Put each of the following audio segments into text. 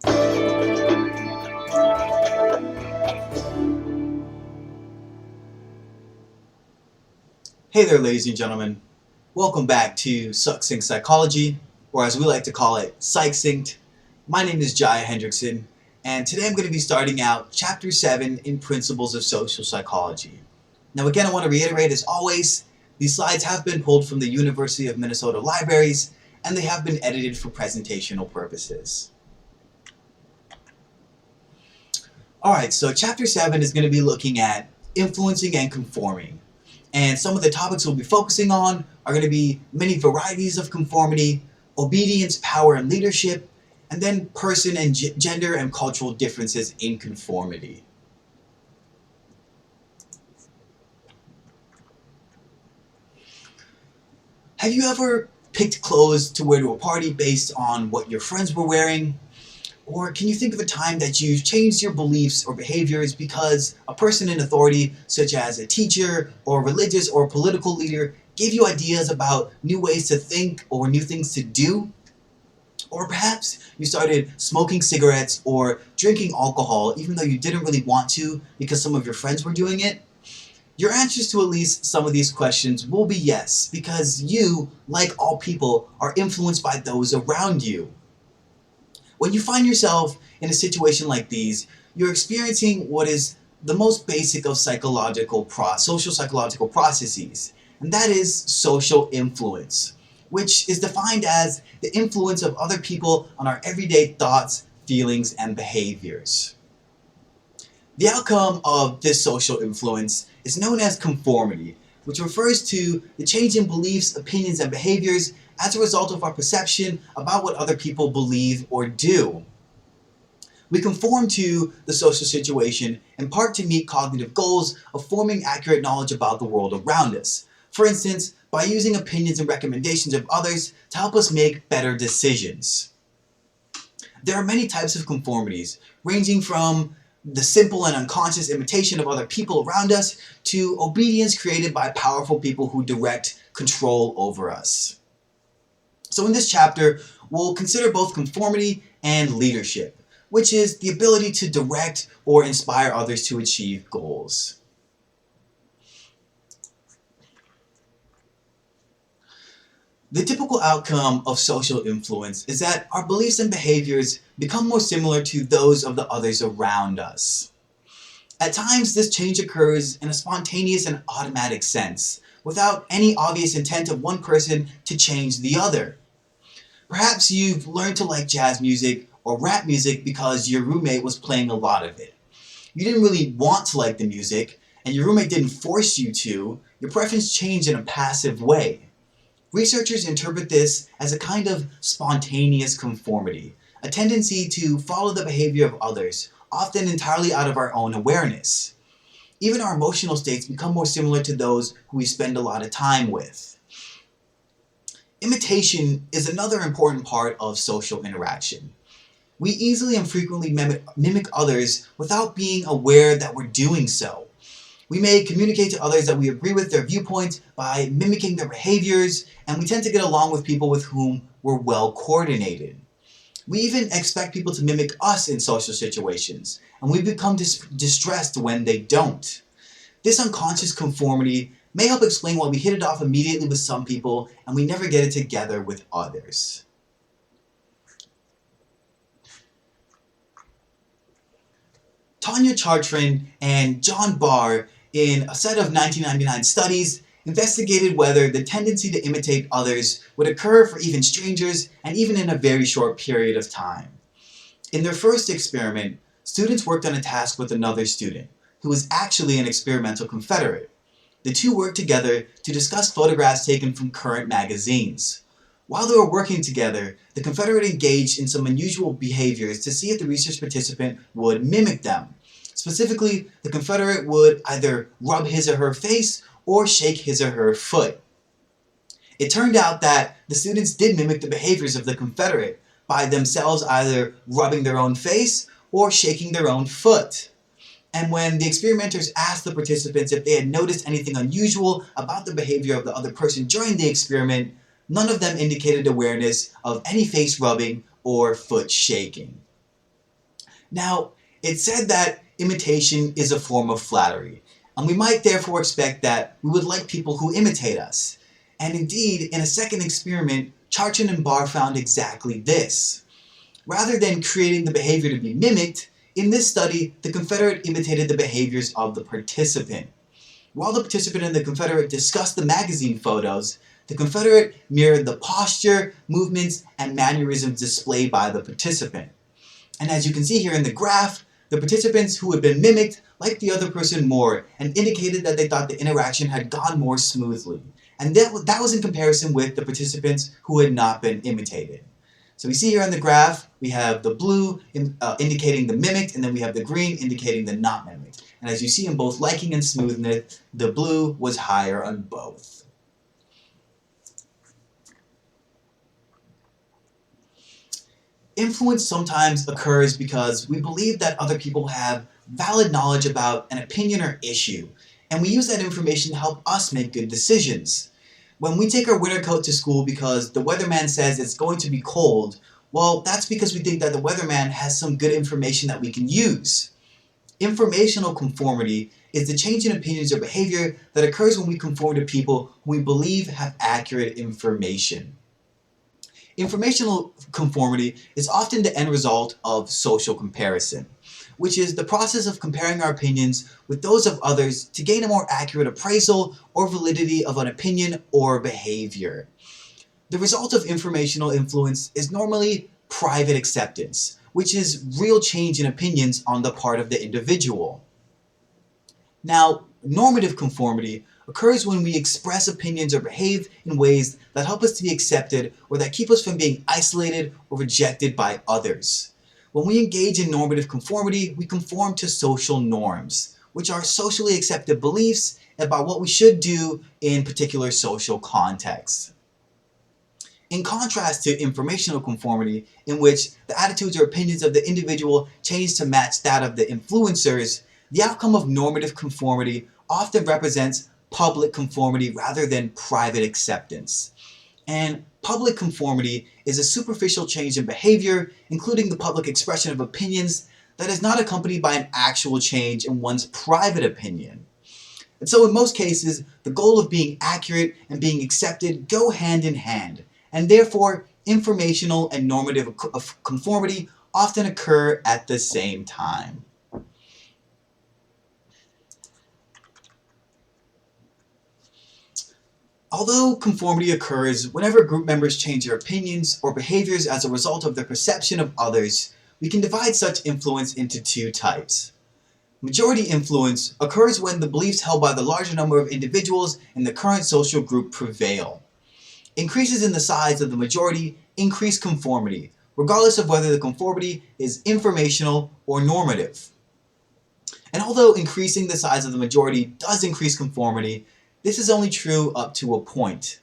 Hey there, ladies and gentlemen. Welcome back to Succinct Psychology, or as we like to call it, Succinct. My name is Jaia Hendrickson, and today I'm going to be starting out Chapter 7 in Principles of Social Psychology. Now again, I want to reiterate, as always, these slides have been pulled from the University of Minnesota libraries, and they have been edited for presentational purposes. Alright, so Chapter 7 is going to be looking at influencing and conforming. And some of the topics we'll be focusing on are going to be many varieties of conformity, obedience, power, and leadership, and then person and gender and cultural differences in conformity. Have you ever picked clothes to wear to a party based on what your friends were wearing? Or can you think of a time that you've changed your beliefs or behaviors because a person in authority, such as a teacher or a religious or political leader, gave you ideas about new ways to think or new things to do? Or perhaps you started smoking cigarettes or drinking alcohol even though you didn't really want to because some of your friends were doing it? Your answers to at least some of these questions will be yes, because you, like all people, are influenced by those around you. When you find yourself in a situation like these, you're experiencing what is the most basic of social psychological processes, and that is social influence, which is defined as the influence of other people on our everyday thoughts, feelings, and behaviors. The outcome of this social influence is known as conformity, which refers to the change in beliefs, opinions, and behaviors as a result of our perception about what other people believe or do. We conform to the social situation in part to meet cognitive goals of forming accurate knowledge about the world around us. For instance, by using opinions and recommendations of others to help us make better decisions. There are many types of conformities, ranging from the simple and unconscious imitation of other people around us to obedience created by powerful people who direct control over us. So in this chapter, we'll consider both conformity and leadership, which is the ability to direct or inspire others to achieve goals. The typical outcome of social influence is that our beliefs and behaviors become more similar to those of the others around us. At times, this change occurs in a spontaneous and automatic sense, without any obvious intent of one person to change the other. Perhaps you've learned to like jazz music or rap music because your roommate was playing a lot of it. You didn't really want to like the music, and your roommate didn't force you to. Your preference changed in a passive way. Researchers interpret this as a kind of spontaneous conformity, a tendency to follow the behavior of others, often entirely out of our own awareness. Even our emotional states become more similar to those who we spend a lot of time with. Imitation is another important part of social interaction. We easily and frequently mimic others without being aware that we're doing so. We may communicate to others that we agree with their viewpoints by mimicking their behaviors, and we tend to get along with people with whom we're well coordinated. We even expect people to mimic us in social situations, and we become distressed when they don't. This unconscious conformity may help explain why we hit it off immediately with some people and we never get it together with others. Tanya Chartrand and John Barr, in a set of 1999 studies, investigated whether the tendency to imitate others would occur for even strangers and even in a very short period of time. In their first experiment, students worked on a task with another student, who was actually an experimental Confederate. The two worked together to discuss photographs taken from current magazines. While they were working together, the Confederate engaged in some unusual behaviors to see if the research participant would mimic them. Specifically, the Confederate would either rub his or her face or shake his or her foot. It turned out that the students did mimic the behaviors of the Confederate by themselves either rubbing their own face or shaking their own foot. And when the experimenters asked the participants if they had noticed anything unusual about the behavior of the other person during the experiment, none of them indicated awareness of any face rubbing or foot shaking. Now, it said that imitation is a form of flattery, and we might therefore expect that we would like people who imitate us. And indeed, in a second experiment, Charchin and Barr found exactly this. Rather than creating the behavior to be mimicked, in this study, the Confederate imitated the behaviors of the participant. While the participant and the Confederate discussed the magazine photos, the Confederate mirrored the posture, movements, and mannerisms displayed by the participant. And as you can see here in the graph, the participants who had been mimicked liked the other person more and indicated that they thought the interaction had gone more smoothly. And that was in comparison with the participants who had not been imitated. So we see here on the graph, we have the blue indicating the mimicked, and then we have the green indicating the not mimicked. And as you see in both liking and smoothness, the blue was higher on both. Influence sometimes occurs because we believe that other people have valid knowledge about an opinion or issue, and we use that information to help us make good decisions. When we take our winter coat to school because the weatherman says it's going to be cold, well, that's because we think that the weatherman has some good information that we can use. Informational conformity is the change in opinions or behavior that occurs when we conform to people who we believe have accurate information. Informational conformity is often the end result of social comparison, which is the process of comparing our opinions with those of others to gain a more accurate appraisal or validity of an opinion or behavior. The result of informational influence is normally private acceptance, which is real change in opinions on the part of the individual. Now, normative conformity occurs when we express opinions or behave in ways that help us to be accepted or that keep us from being isolated or rejected by others. When we engage in normative conformity, we conform to social norms, which are socially accepted beliefs about what we should do in particular social contexts. In contrast to informational conformity, in which the attitudes or opinions of the individual change to match that of the influencers, the outcome of normative conformity often represents public conformity rather than private acceptance. And public conformity is a superficial change in behavior, including the public expression of opinions, that is not accompanied by an actual change in one's private opinion. And so in most cases, the goal of being accurate and being accepted go hand in hand, and therefore informational and normative conformity often occur at the same time. Although conformity occurs whenever group members change their opinions or behaviors as a result of their perception of others, we can divide such influence into two types. Majority influence occurs when the beliefs held by the larger number of individuals in the current social group prevail. Increases in the size of the majority increase conformity, regardless of whether the conformity is informational or normative. And although increasing the size of the majority does increase conformity, this is only true up to a point.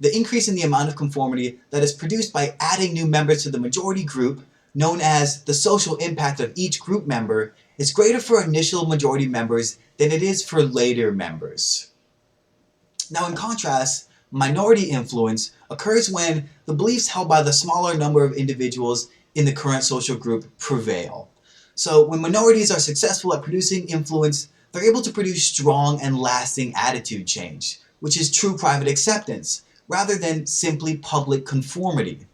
The increase in the amount of conformity that is produced by adding new members to the majority group, known as the social impact of each group member, is greater for initial majority members than it is for later members. Now in contrast, minority influence occurs when the beliefs held by the smaller number of individuals in the current social group prevail. So when minorities are successful at producing influence, they're able to produce strong and lasting attitude change, which is true private acceptance, rather than simply public conformity.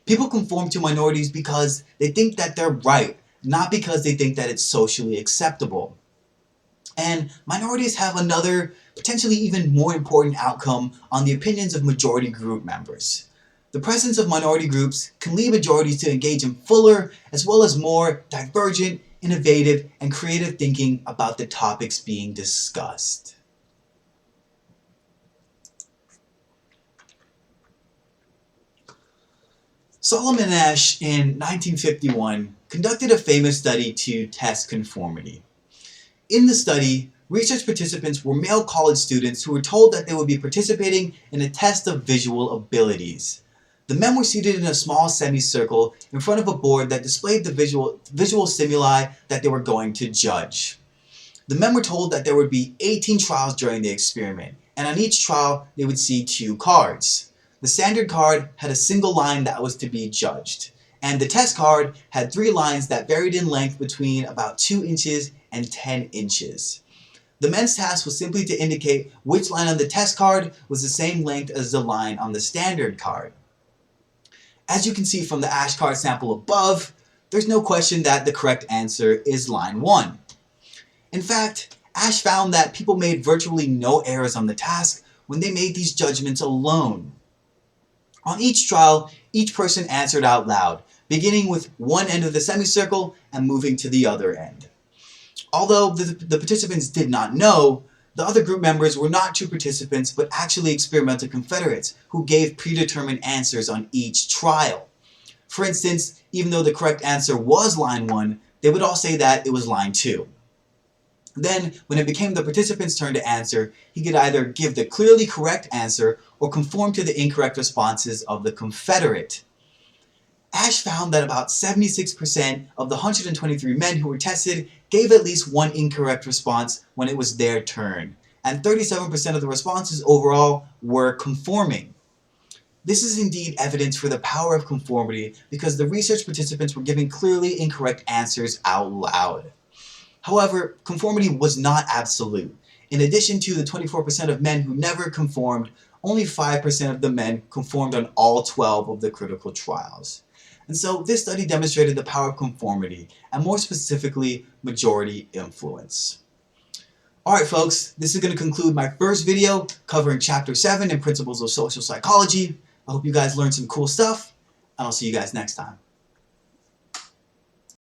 People conform to minorities because they think that they're right, not because they think that it's socially acceptable. And minorities have another, potentially even more important outcome on the opinions of majority group members. The presence of minority groups can lead majorities to engage in fuller, as well as more divergent, innovative, and creative thinking about the topics being discussed. Solomon Asch in 1951 conducted a famous study to test conformity. In the study, research participants were male college students who were told that they would be participating in a test of visual abilities. The men were seated in a small semicircle in front of a board that displayed the visual stimuli that they were going to judge. The men were told that there would be 18 trials during the experiment, and on each trial they would see two cards. The standard card had a single line that was to be judged, And the test card had 3 lines that varied in length between about 2 inches and 10 inches. The men's task was simply to indicate which line on the test card was the same length as the line on the standard card. As you can see from the ash card sample above, there's no question that the correct answer is line 1. In fact, Ash found that people made virtually no errors on the task when they made these judgments alone. On each trial, each person answered out loud, beginning with one end of the semicircle and moving to the other end. Although the participants did not know, the other group members were not true participants but actually experimental confederates who gave predetermined answers on each trial. For instance, even though the correct answer was line 1, they would all say that it was line 2. Then, when it became the participant's turn to answer, he could either give the clearly correct answer or conform to the incorrect responses of the confederate. Ash found that about 76% of the 123 men who were tested gave at least one incorrect response when it was their turn, and 37% of the responses overall were conforming. This is indeed evidence for the power of conformity because the research participants were giving clearly incorrect answers out loud. However, conformity was not absolute. In addition to the 24% of men who never conformed, only 5% of the men conformed on all 12 of the critical trials. And so this study demonstrated the power of conformity, and more specifically, majority influence. Alright folks, this is going to conclude my first video covering Chapter 7 and Principles of Social Psychology. I hope you guys learned some cool stuff, and I'll see you guys next time.